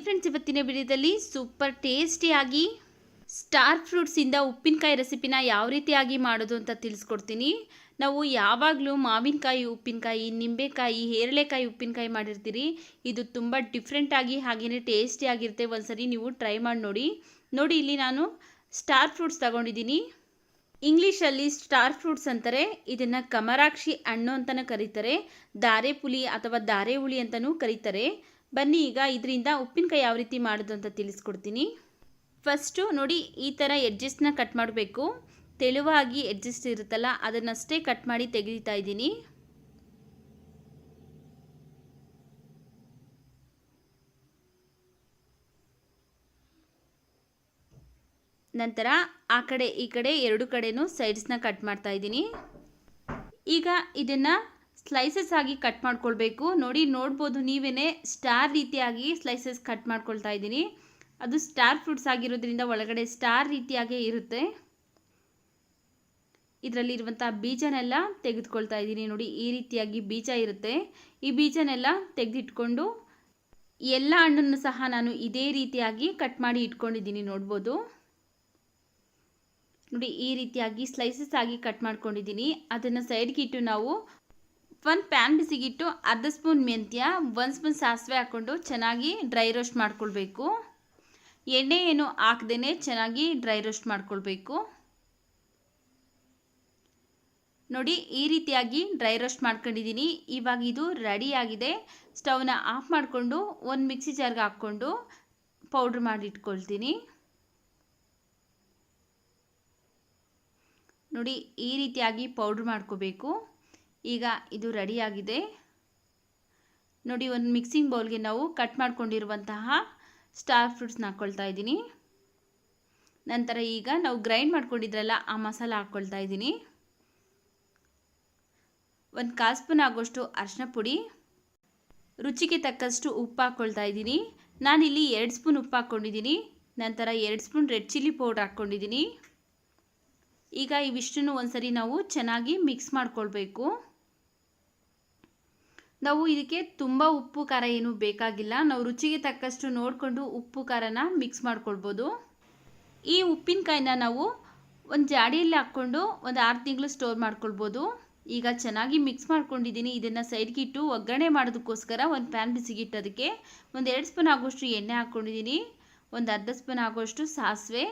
Friends, ಇವತ್ತಿನ ವಿಡಿಯೋದಲ್ಲಿ super ಟೇಸ್ಟಿಯಾಗಿ ಸ್ಟಾರ್ ಫ್ರೂಟ್ಸಿಂದ ಉಪ್ಪಿನಕಾಯಿ ರೆಸಿಪಿನ ಯಾವ ರೀತಿಯಾಗಿ ಮಾಡೋದು ಅಂತ ತಿಳಿಸ್ಕೊಡ್ತೀನಿ. ನಾವು ಯಾವಾಗಲೂ ಮಾವಿನಕಾಯಿ ಉಪ್ಪಿನಕಾಯಿ, ನಿಂಬೆಕಾಯಿ, ಹೇರಳೆಕಾಯಿ ಉಪ್ಪಿನಕಾಯಿ ಮಾಡಿರ್ತೀರಿ. ಇದು ತುಂಬ ಡಿಫ್ರೆಂಟಾಗಿ ಹಾಗೆಯೇ ಟೇಸ್ಟಿಯಾಗಿರುತ್ತೆ. ಒಂದ್ಸರಿ ನೀವು ಟ್ರೈ ಮಾಡಿ ನೋಡಿ. ಇಲ್ಲಿ ನಾನು ಸ್ಟಾರ್ ಫ್ರೂಟ್ಸ್ ತಗೊಂಡಿದ್ದೀನಿ. ಇಂಗ್ಲೀಷಲ್ಲಿ ಸ್ಟಾರ್ ಫ್ರೂಟ್ಸ್ ಅಂತಾರೆ. ಇದನ್ನು ಕಮರಾಕ್ಷಿ ಹಣ್ಣು ಅಂತಲೂ ಕರೀತಾರೆ, ದಾರೆ ಪುಲಿ ಅಥವಾ ದಾರೆ ಹುಳಿ ಅಂತಲೂ ಕರೀತಾರೆ. ಬನ್ನಿ ಈಗ ಇದರಿಂದ ಉಪ್ಪಿನಕಾಯಿ ಯಾವ ರೀತಿ ಮಾಡೋದು ಅಂತ ತಿಳಿಸ್ಕೊಡ್ತೀನಿ. ಫಸ್ಟು ನೋಡಿ, ಈ ಥರ ಎಡ್ಜಸ್ಟ್ನ ಕಟ್ ಮಾಡಬೇಕು. ತೆಳುವಾಗಿ ಎಡ್ಜಸ್ಟ್ ಇರುತ್ತಲ್ಲ, ಅದನ್ನಷ್ಟೇ ಕಟ್ ಮಾಡಿ ತೆಗಿತಾ ಇದ್ದೀನಿ. ನಂತರ ಆ ಕಡೆ ಈ ಕಡೆ ಎರಡು ಕಡೆನೂ ಸೈಡ್ಸ್ನ ಕಟ್ ಮಾಡ್ತಾ ಇದ್ದೀನಿ. ಈಗ ಇದನ್ನು ಸ್ಲೈಸಸ್ ಆಗಿ ಕಟ್ ಮಾಡ್ಕೊಳ್ಬೇಕು. ನೋಡ್ಬೋದು ನೀವೇ ಸ್ಟಾರ್ ರೀತಿಯಾಗಿ ಸ್ಲೈಸಸ್ ಕಟ್ ಮಾಡ್ಕೊಳ್ತಾ ಇದ್ದೀನಿ. ಅದು ಸ್ಟಾರ್ ಫ್ರೂಟ್ಸ್ ಆಗಿರೋದ್ರಿಂದ ಒಳಗಡೆ ಸ್ಟಾರ್ ರೀತಿಯಾಗೇ ಇರುತ್ತೆ. ಇದರಲ್ಲಿರುವಂಥ ಬೀಜನೆಲ್ಲ ತೆಗೆದುಕೊಳ್ತಾ ಇದ್ದೀನಿ. ನೋಡಿ, ಈ ರೀತಿಯಾಗಿ ಬೀಜ ಇರುತ್ತೆ. ಈ ಬೀಜನೆಲ್ಲ ತೆಗೆದಿಟ್ಕೊಂಡು ಎಲ್ಲ ಹಣ್ಣನ್ನು ಸಹ ನಾನು ಇದೇ ರೀತಿಯಾಗಿ ಕಟ್ ಮಾಡಿ ಇಟ್ಕೊಂಡಿದ್ದೀನಿ. ನೋಡ್ಬೋದು ನೋಡಿ, ಈ ರೀತಿಯಾಗಿ ಸ್ಲೈಸಸ್ ಆಗಿ ಕಟ್ ಮಾಡ್ಕೊಂಡಿದ್ದೀನಿ. ಅದನ್ನು ಸೈಡ್ಗೆ ಇಟ್ಟು ನಾವು ಒಂದು ಪ್ಯಾನ್ ಬಿಸಿಗಿಟ್ಟು ಅರ್ಧ ಸ್ಪೂನ್ ಮೆಂತ್ಯ, 1 ಸ್ಪೂನ್ ಸಾಸಿವೆ ಹಾಕ್ಕೊಂಡು ಚೆನ್ನಾಗಿ ಡ್ರೈ ರೋಸ್ಟ್ ಮಾಡ್ಕೊಳ್ಬೇಕು. ಎಣ್ಣೆ ಏನು ಹಾಕ್ದೇ ಚೆನ್ನಾಗಿ ಡ್ರೈ ರೋಸ್ಟ್ ಮಾಡ್ಕೊಳ್ಬೇಕು. ನೋಡಿ, ಈ ರೀತಿಯಾಗಿ ಡ್ರೈ ರೋಸ್ಟ್ ಮಾಡ್ಕೊಂಡಿದ್ದೀನಿ. ಇವಾಗ ಇದು ರೆಡಿಯಾಗಿದೆ. ಸ್ಟವ್ನ ಆಫ್ ಮಾಡಿಕೊಂಡು ಒಂದು ಮಿಕ್ಸಿ ಜಾರ್ಗೆ ಹಾಕ್ಕೊಂಡು ಪೌಡ್ರ್ ಮಾಡಿ ಇಟ್ಕೊಳ್ತೀನಿ. ನೋಡಿ, ಈ ರೀತಿಯಾಗಿ ಪೌಡ್ರ್ ಮಾಡ್ಕೋಬೇಕು. ಈಗ ಇದು ರೆಡಿಯಾಗಿದೆ. ನೋಡಿ, ಒಂದು ಮಿಕ್ಸಿಂಗ್ ಬೌಲ್ಗೆ ನಾವು ಕಟ್ ಮಾಡ್ಕೊಂಡಿರುವಂತಹ ಸ್ಟಾರ್ ಫ್ರೂಟ್ಸ್ನ ಹಾಕ್ಕೊಳ್ತಾ ಇದ್ದೀನಿ. ನಂತರ ಈಗ ನಾವು ಗ್ರೈಂಡ್ ಮಾಡ್ಕೊಂಡಿದ್ರಲ್ಲ, ಆ ಮಸಾಲ ಹಾಕ್ಕೊಳ್ತಾ ಇದ್ದೀನಿ. 1/4 ಸ್ಪೂನ್ ಆಗೋಷ್ಟು ಅರಿಶಿನ ಪುಡಿ, ರುಚಿಗೆ ತಕ್ಕಷ್ಟು ಉಪ್ಪು ಹಾಕ್ಕೊಳ್ತಾ ಇದ್ದೀನಿ. ನಾನಿಲ್ಲಿ 2 ಸ್ಪೂನ್ ಉಪ್ಪು ಹಾಕ್ಕೊಂಡಿದ್ದೀನಿ. ನಂತರ 2 ಸ್ಪೂನ್ ರೆಡ್ ಚಿಲ್ಲಿ ಪೌಡ್ರ್ ಹಾಕ್ಕೊಂಡಿದ್ದೀನಿ. ಈಗ ಇವಿಷ್ಟನ್ನು ಒಂದ್ಸರಿ ನಾವು ಚೆನ್ನಾಗಿ ಮಿಕ್ಸ್ ಮಾಡ್ಕೊಳ್ಬೇಕು. ನಾವು ಇದಕ್ಕೆ ತುಂಬ ಉಪ್ಪು ಖಾರ ಏನು ಬೇಕಾಗಿಲ್ಲ. ನಾವು ರುಚಿಗೆ ತಕ್ಕಷ್ಟು ನೋಡಿಕೊಂಡು ಉಪ್ಪು ಖಾರನ ಮಿಕ್ಸ್ ಮಾಡ್ಕೊಳ್ಬೋದು. ಈ ಉಪ್ಪಿನಕಾಯಿನ ನಾವು ಒಂದು ಜಾಡಿಯಲ್ಲಿ ಹಾಕ್ಕೊಂಡು ಒಂದು 6 ತಿಂಗಳು ಸ್ಟೋರ್ ಮಾಡ್ಕೊಳ್ಬೋದು. ಈಗ ಚೆನ್ನಾಗಿ ಮಿಕ್ಸ್ ಮಾಡ್ಕೊಂಡಿದ್ದೀನಿ. ಇದನ್ನು ಸೈಡ್ಗೆ ಇಟ್ಟು ಒಗ್ಗರಣೆ ಮಾಡೋದಕ್ಕೋಸ್ಕರ ಒಂದು ಪ್ಯಾನ್ ಬಿಸಿಗಿಟ್ಟೋದಕ್ಕೆ ಒಂದು 2 ಸ್ಪೂನ್ ಆಗೋಷ್ಟು ಎಣ್ಣೆ ಹಾಕ್ಕೊಂಡಿದ್ದೀನಿ. ಒಂದು ಅರ್ಧ ಸ್ಪೂನ್ ಆಗೋಷ್ಟು ಸಾಸಿವೆ,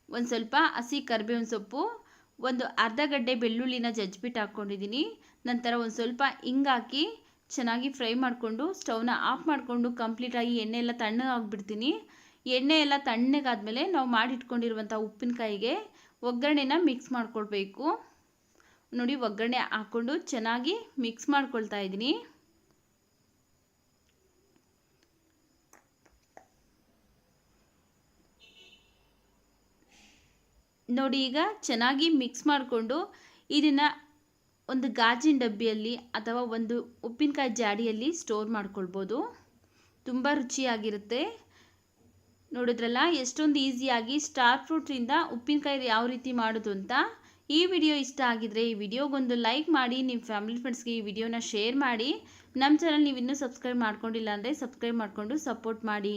ಒಂದು ಸ್ವಲ್ಪ ಹಸಿ ಕರಿಬೇವಿನ ಸೊಪ್ಪು, ಒಂದು ಅರ್ಧ ಗಡ್ಡೆ ಬೆಳ್ಳುಳ್ಳಿನ ಜಜ್ಜಿಬಿಟ್ಟು ಹಾಕ್ಕೊಂಡಿದ್ದೀನಿ. ನಂತರ ಒಂದು ಸ್ವಲ್ಪ ಹಿಂಗೆ ಹಾಕಿ ಚೆನ್ನಾಗಿ ಫ್ರೈ ಮಾಡಿಕೊಂಡು ಸ್ಟವ್ನ ಆಫ್ ಮಾಡಿಕೊಂಡು ಕಂಪ್ಲೀಟಾಗಿ ಎಣ್ಣೆ ಎಲ್ಲ ತಣ್ಣಗಾಗ್ಬಿಡ್ತೀನಿ. ಎಣ್ಣೆ ಎಲ್ಲ ತಣ್ಣಗಾದ್ಮೇಲೆ ನಾವು ಮಾಡಿಟ್ಕೊಂಡಿರುವಂಥ ಉಪ್ಪಿನಕಾಯಿಗೆ ಒಗ್ಗರಣೆನ ಮಿಕ್ಸ್ ಮಾಡ್ಕೊಳ್ಬೇಕು. ನೋಡಿ, ಒಗ್ಗರಣೆ ಹಾಕ್ಕೊಂಡು ಚೆನ್ನಾಗಿ ಮಿಕ್ಸ್ ಮಾಡ್ಕೊಳ್ತಾ ಇದ್ದೀನಿ. ನೋಡಿ, ಈಗ ಚೆನ್ನಾಗಿ ಮಿಕ್ಸ್ ಮಾಡಿಕೊಂಡು ಇದನ್ನು ಒಂದು ಗಾಜಿನ ಡಬ್ಬಿಯಲ್ಲಿ ಅಥವಾ ಒಂದು ಉಪ್ಪಿನಕಾಯಿ ಜಾಡಿಯಲ್ಲಿ ಸ್ಟೋರ್ ಮಾಡ್ಕೊಳ್ಬೋದು. ತುಂಬ ರುಚಿಯಾಗಿರುತ್ತೆ. ನೋಡಿದ್ರಲ್ಲ ಎಷ್ಟೊಂದು ಈಸಿಯಾಗಿ ಸ್ಟಾರ್ ಫ್ರೂಟ್ಸಿಂದ ಉಪ್ಪಿನಕಾಯಿ ಯಾವ ರೀತಿ ಮಾಡೋದು ಅಂತ. ಈ ವಿಡಿಯೋ ಇಷ್ಟ ಆಗಿದ್ರೆ ಈ ವಿಡಿಯೋಗೊಂದು ಲೈಕ್ ಮಾಡಿ, ನಿಮ್ಮ ಫ್ಯಾಮಿಲಿ ಫ್ರೆಂಡ್ಸ್ಗೆ ಈ ವಿಡಿಯೋನ ಶೇರ್ ಮಾಡಿ. ನಮ್ಮ ಚಾನಲ್ ನೀವು ಇನ್ನೂ ಸಬ್ಸ್ಕ್ರೈಬ್ ಮಾಡ್ಕೊಂಡಿಲ್ಲ ಅಂದರೆ ಸಬ್ಸ್ಕ್ರೈಬ್ ಮಾಡಿಕೊಂಡು ಸಪೋರ್ಟ್ ಮಾಡಿ.